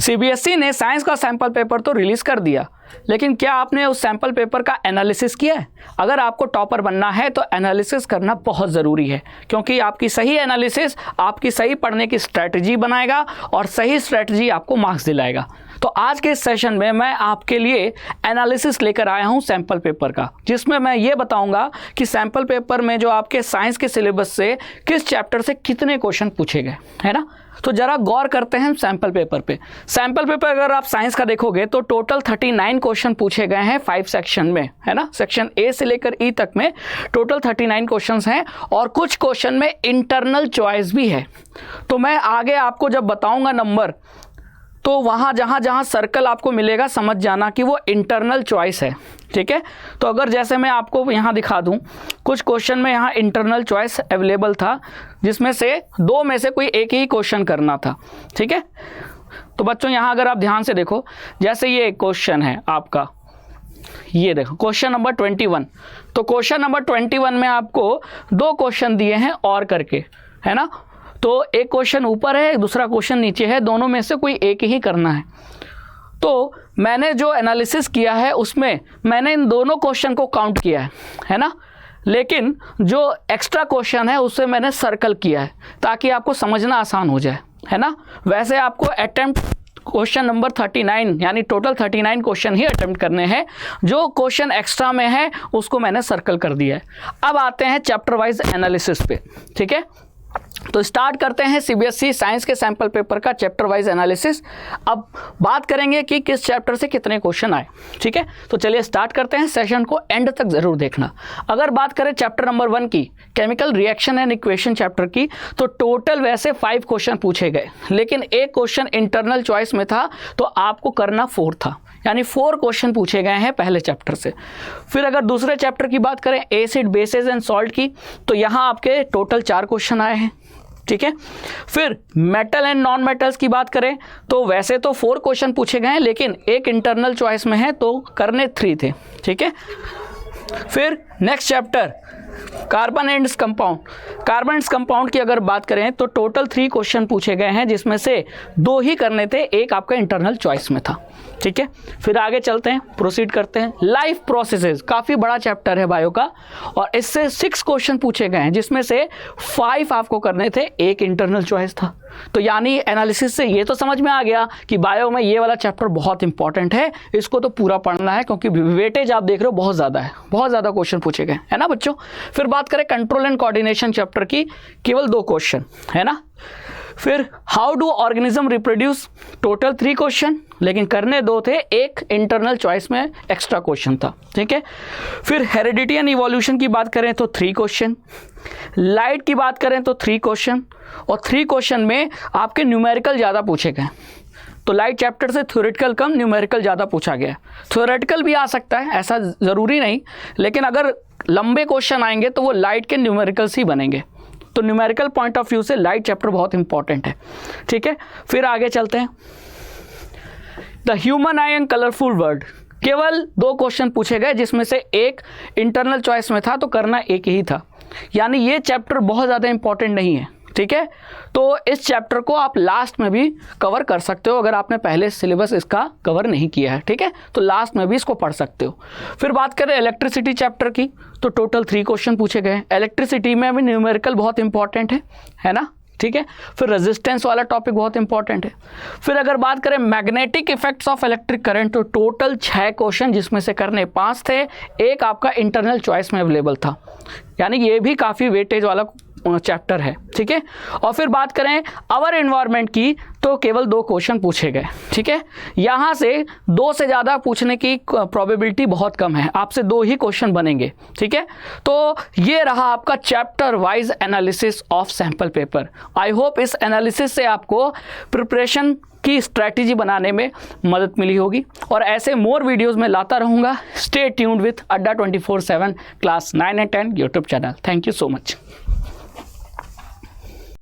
CBSE ने science का sample paper तो रिलीज़ कर दिया, लेकिन क्या आपने उस सैंपल पेपर का एनालिसिस किया है? अगर आपको टॉपर बनना है तो एनालिसिस करना बहुत ज़रूरी है, क्योंकि आपकी सही एनालिसिस आपकी सही पढ़ने की स्ट्रैटेजी बनाएगा और सही स्ट्रैटेजी आपको मार्क्स दिलाएगा। तो आज के इस सेशन में मैं आपके लिए एनालिसिस लेकर आया हूं सैंपल पेपर का, जिसमें मैं ये बताऊंगा कि सैंपल पेपर में जो आपके साइंस के सिलेबस से किस चैप्टर से कितने क्वेश्चन पूछे गए, है ना। तो ज़रा गौर करते हैं सैंपल पेपर पे। सैंपल पेपर अगर आप साइंस का देखोगे तो टोटल 39 क्वेश्चन पूछे गए हैं 5 सेक्शन में, है ना। सेक्शन ए से लेकर ई तक में टोटल 39 क्वेश्चंस हैं और कुछ क्वेश्चन में इंटरनल चॉइस भी है। तो मैं आगे आपको जब बताऊंगा नंबर, तो वहाँ जहाँ सर्कल आपको मिलेगा समझ जाना कि वो इंटरनल चॉइस है, ठीक है। तो अगर जैसे मैं आपको यहाँ दिखा दूँ, कुछ क्वेश्चन में यहाँ इंटरनल चॉइस अवेलेबल था, जिसमें से 2 में से कोई एक ही क्वेश्चन करना था, ठीक है। तो बच्चों यहाँ अगर आप ध्यान से देखो, जैसे ये एक क्वेश्चन है आपका, ये देखो क्वेश्चन नंबर 21। तो क्वेश्चन नंबर 21 में आपको 2 क्वेश्चन दिए हैं और करके, है ना। तो एक क्वेश्चन ऊपर है, दूसरा क्वेश्चन नीचे है, दोनों में से कोई एक ही करना है। तो मैंने जो एनालिसिस किया है उसमें मैंने इन दोनों क्वेश्चन को काउंट किया है ना। लेकिन जो एक्स्ट्रा क्वेश्चन है उससे मैंने सर्कल किया है ताकि आपको समझना आसान हो जाए, है ना। वैसे आपको अटेम्प्ट क्वेश्चन नंबर 39 यानी टोटल 39 क्वेश्चन ही अटेम्प्ट करने हैं। जो क्वेश्चन एक्स्ट्रा में है उसको मैंने सर्कल कर दिया है। अब आते हैं चैप्टर वाइज एनालिसिस पे, ठीक है। तो स्टार्ट करते हैं सीबीएसई साइंस के सैंपल पेपर का चैप्टर वाइज एनालिसिस। अब बात करेंगे कि किस चैप्टर से कितने क्वेश्चन आए, ठीक है। तो चलिए स्टार्ट करते हैं, सेशन को एंड तक जरूर देखना। अगर बात करें चैप्टर नंबर 1 की, chemical reaction and equation chapter की, तो टोटल वैसे 5 क्वेश्चन पूछे गए, लेकिन एक क्वेश्चन इंटरनल चॉइस में था तो आपको करना 4 था, यानी 4 क्वेश्चन पूछे गए हैं पहले चैप्टर से। फिर अगर दूसरे चैप्टर की बात करें एसिड बेसिस एंड सॉल्ट की, तो यहाँ आपके टोटल 4 क्वेश्चन आए हैं, ठीक है। फिर मेटल एंड नॉन मेटल्स की बात करें तो वैसे तो 4 क्वेश्चन पूछे गए हैं, लेकिन एक इंटरनल चॉइस में है तो करने 3 थे, ठीक है। फिर next chapter carbon ends compound. Carbon ends compound की अगर बात करें तो टोटल 3 क्वेश्चन पूछे गए हैं, जिसमें से 2 ही करने थे, एक आपका इंटरनल चॉइस में था, ठीक है। फिर आगे चलते हैं, प्रोसीड करते हैं। लाइफ प्रोसेसेस काफ़ी बड़ा चैप्टर है बायो का, और इससे 6 क्वेश्चन पूछे गए हैं, जिसमें से 5 आपको करने थे, एक इंटरनल चॉइस था। तो यानी एनालिसिस से ये तो समझ में आ गया कि बायो में ये वाला चैप्टर बहुत इंपॉर्टेंट है, इसको तो पूरा पढ़ना है, क्योंकि वेटेज आप देख रहे हो बहुत ज़्यादा है, बहुत ज़्यादा क्वेश्चन पूछे गए, है ना बच्चों। फिर बात करें कंट्रोल एंड कोऑर्डिनेशन चैप्टर की, केवल 2 क्वेश्चन, है ना। फिर how do organism reproduce, total 3 question, लेकिन करने 2 थे, एक इंटरनल चॉइस में एक्स्ट्रा क्वेश्चन था, ठीक है। फिर हेरिडिटी एंड इवोल्यूशन की बात करें तो 3 क्वेश्चन, लाइट की बात करें तो 3 क्वेश्चन, और 3 क्वेश्चन में आपके न्यूमेरिकल ज़्यादा पूछे गए। तो लाइट चैप्टर से थ्योरेटिकल कम, न्यूमेरिकल ज़्यादा पूछा गया। थ्योरेटिकल भी आ सकता है, ऐसा ज़रूरी नहीं, लेकिन अगर लंबे क्वेश्चन आएंगे तो वो लाइट के न्यूमेरिकल्स ही बनेंगे। तो न्यूमेरिकल पॉइंट ऑफ व्यू से लाइट चैप्टर बहुत इंपॉर्टेंट है, ठीक है। फिर आगे चलते हैं, the human I and colourful world, केवल 2 क्वेश्चन पूछे गए, जिसमें से एक इंटरनल चॉइस में था तो करना एक ही था, यानी ये चैप्टर बहुत ज़्यादा इंपॉर्टेंट नहीं है, ठीक है। तो इस चैप्टर को आप लास्ट में भी कवर कर सकते हो, अगर आपने पहले सिलेबस इसका कवर नहीं किया है, ठीक है, तो लास्ट में भी इसको पढ़ सकते हो। फिर बात करें इलेक्ट्रिसिटी चैप्टर की, तो टोटल 3 क्वेश्चन पूछे गए। इलेक्ट्रिसिटी में भी न्यूमेरिकल बहुत इंपॉर्टेंट है ना, ठीक है। फिर रेजिस्टेंस वाला टॉपिक बहुत इंपॉर्टेंट है। फिर अगर बात करें magnetic effects of electric current, तो टोटल 6 क्वेश्चन, जिसमें से करने 5 थे, एक आपका इंटरनल चॉइस में अवेलेबल था, यानी ये भी काफ़ी वेटेज वाला चैप्टर है, ठीक है। और फिर बात करें आवर एनवायरनमेंट की, तो केवल 2 क्वेश्चन पूछे गए, ठीक है। यहाँ से 2 से ज़्यादा पूछने की प्रोबेबिलिटी बहुत कम है, आपसे 2 ही क्वेश्चन बनेंगे, ठीक है। तो ये रहा आपका chapter wise analysis of sample paper. I hope इस एनालिसिस से आपको प्रिपरेशन की स्ट्रैटेजी बनाने में मदद मिली होगी, और ऐसे मोर वीडियोस में लाता रहूँगा। स्टे ट्यून्ड विथ अड्डा 24/7 class 9 and 10 YouTube channel. Thank you so much.